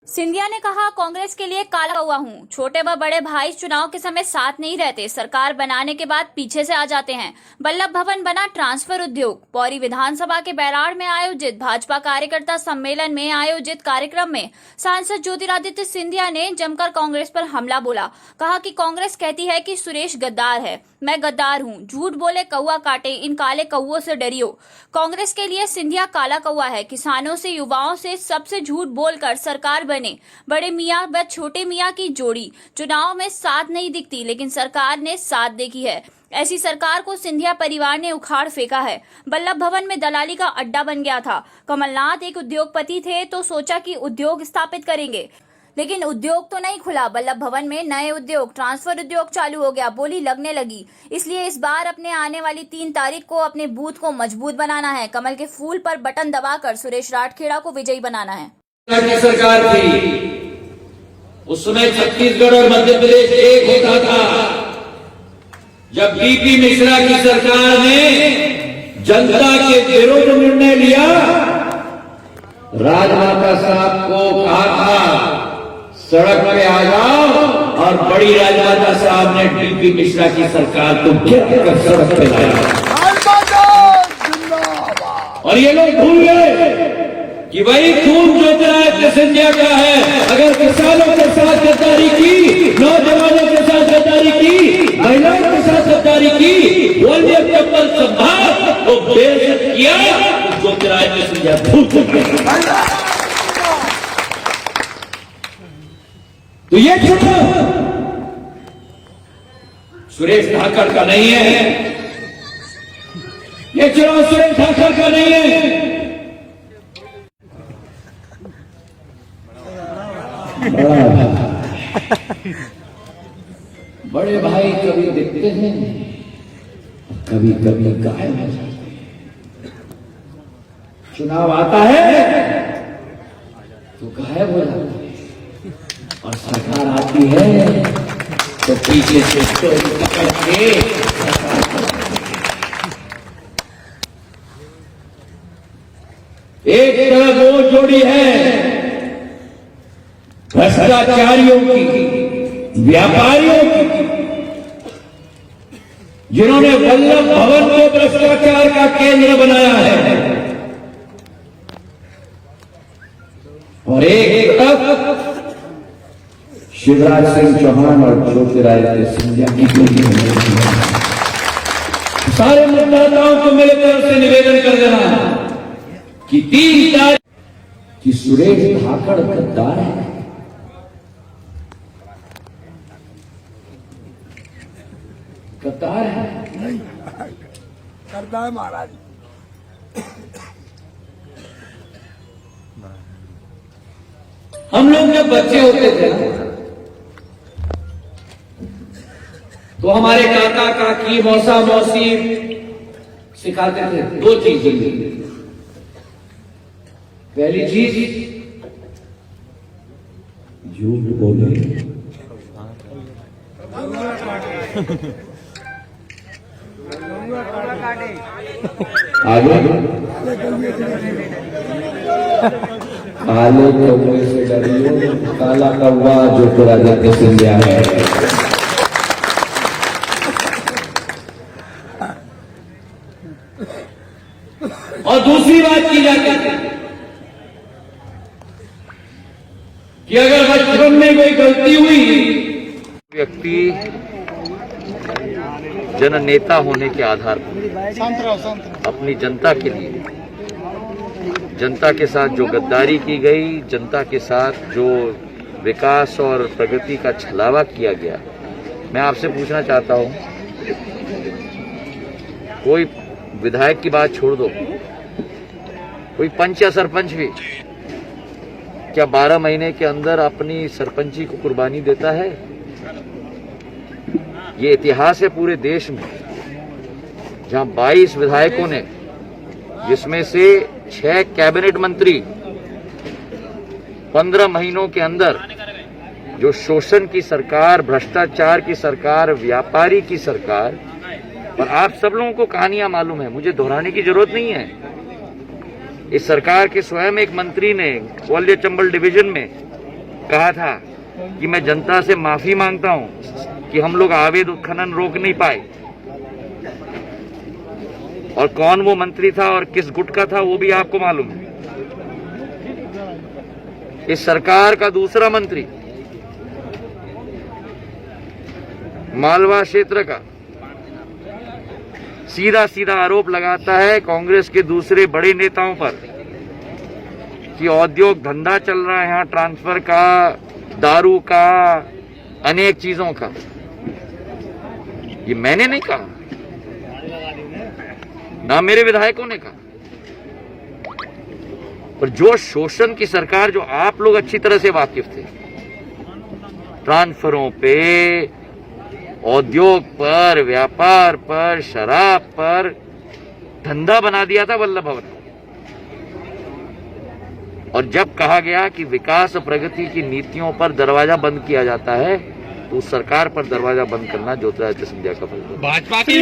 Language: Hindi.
सिंधिया ने कहा, कांग्रेस के लिए काला कौवा हूं। छोटे व बड़े भाई चुनाव के समय साथ नहीं रहते, सरकार बनाने के बाद पीछे से आ जाते हैं। वल्लभ भवन बना ट्रांसफर उद्योग। पौरी विधानसभा के बैराड़ में आयोजित भाजपा कार्यकर्ता सम्मेलन में आयोजित कार्यक्रम में सांसद ज्योतिरादित्य सिंधिया ने जमकर कांग्रेस पर हमला बोला। कहा कि कांग्रेस कहती है कि सुरेश गद्दार है, मैं गद्दार हूं। झूठ बोले कौवा काटे, इन काले कौवों से डरियो। कांग्रेस के लिए सिंधिया काला कौवा है। किसानों से, युवाओं से, सबसे झूठ बोलकर सरकार बने। बड़े मियां व छोटे मियां की जोड़ी चुनाव में साथ नहीं दिखती, लेकिन सरकार ने साथ देखी है। ऐसी सरकार को सिंधिया परिवार ने उखाड़ फेंका है। वल्लभ भवन में दलाली का अड्डा बन गया था। कमलनाथ एक उद्योगपति थे तो सोचा कि उद्योग स्थापित करेंगे, लेकिन उद्योग तो नहीं खुला। वल्लभ भवन में नए उद्योग, ट्रांसफर उद्योग चालू हो गया। बोली लगने लगी। इसलिए इस बार अपने आने वाली 3 तारीख को अपने बूथ को मजबूत बनाना है। कमल के फूल पर बटन दबाकर सुरेश राठखेड़ा को विजयी बनाना है। की सरकार थी, उस समय छत्तीसगढ़ और मध्य प्रदेश एक होता था। जब बीपी मिश्रा की सरकार ने जनता के विरुद्ध निर्णय लिया, राजमाता साहब को कहा था सड़क पे आ जाओ, और बड़ी राजमाता साहब ने बीपी मिश्रा की सरकार को गिरकर सड़क पे लाया। और ये लोग भूल गए कि भाई खून ज्योतिरादित्य सिंधिया का है। अगर किसानों के साथ गद्दारी की, नौजवानों के साथ गद्दारी की, महिलाओं के साथ गद्दारी की, बोलिए चप्पल संभाल तो बेइज्जत किया, तो ज्योतिरादित्य सिंधिया भूल चुके। तो ये चुनाव सुरेश धाकड़ का नहीं है, ये चुनाव सुरेश धाकड़ का नहीं है। बड़े भाई कभी दिखते हैं, कभी कभी गायब हो जाते हैं। चुनाव आता है तो गायब हो जाते हैं, और सरकार आती है तो पीछे से पकड़ के एक तरफ वो जोड़ी है भ्रष्टाचारियों की, व्यापारियों की, जिन्होंने वल्लभ भवन को भ्रष्टाचार का केंद्र बनाया है, और एक तरफ शिवराज सिंह चौहान और ज्योतिरादित्य सिंधिया की जोड़ी। सारे मतदाताओं को मेरे तरफ से निवेदन कर देना कि 3 तारीख की सुरेश धाकड़ गद्दार है। गद्दार है नहीं करता है महाराज। हम लोग जब बच्चे होते थे तो हमारे काका काकी, मौसा मौसी सिखाते थे 2 चीजें। पहली चीज, झूठ बोले, आगे काले कौवे से डरियो, काला कौवा ज्योतिरादित्य सिंधिया है। और दूसरी बात की जाती है कि अगर बचपन में कोई गलती हुई, व्यक्ति जननेता होने के आधार पर अपनी जनता के लिए, जनता के साथ जो गद्दारी की गई, जनता के साथ जो विकास और प्रगति का छलावा किया गया, मैं आपसे पूछना चाहता हूं, कोई विधायक की बात छोड़ दो, कोई पंच या सरपंच भी क्या 12 महीने के अंदर अपनी सरपंची को कुर्बानी देता है? ये इतिहास है पूरे देश में, जहां 22 विधायकों ने, जिसमें से 6 कैबिनेट मंत्री 15 महीनों के अंदर जो शोषण की सरकार, भ्रष्टाचार की सरकार, व्यापारी की सरकार, और आप सब लोगों को कहानियां मालूम है, मुझे दोहराने की जरूरत नहीं है। इस सरकार के स्वयं एक मंत्री ने ग्वालियर चंबल डिवीजन में कहा था कि मैं जनता से माफी मांगता हूं कि हम लोग अवैध उत्खनन रोक नहीं पाए, और कौन वो मंत्री था और किस गुट का था वो भी आपको मालूम है। इस सरकार का दूसरा मंत्री मालवा क्षेत्र का सीधा सीधा आरोप लगाता है कांग्रेस के दूसरे बड़े नेताओं पर कि औद्योगिक धंधा चल रहा है यहाँ, ट्रांसफर का, दारू का, अनेक चीजों का। ये मैंने नहीं कहा, ना मेरे विधायकों ने कहा। और जो शोषण की सरकार, जो आप लोग अच्छी तरह से वाकिफ थे, ट्रांसफरों पे, उद्योग पर, व्यापार पर, शराब पर धंधा बना दिया था वल्लभ भवन। और जब कहा गया कि विकास और प्रगति की नीतियों पर दरवाजा बंद किया जाता है, तो उस सरकार पर दरवाजा बंद करना ज्योतिरादित्य सिंधिया का फर्ज है। भाजपा की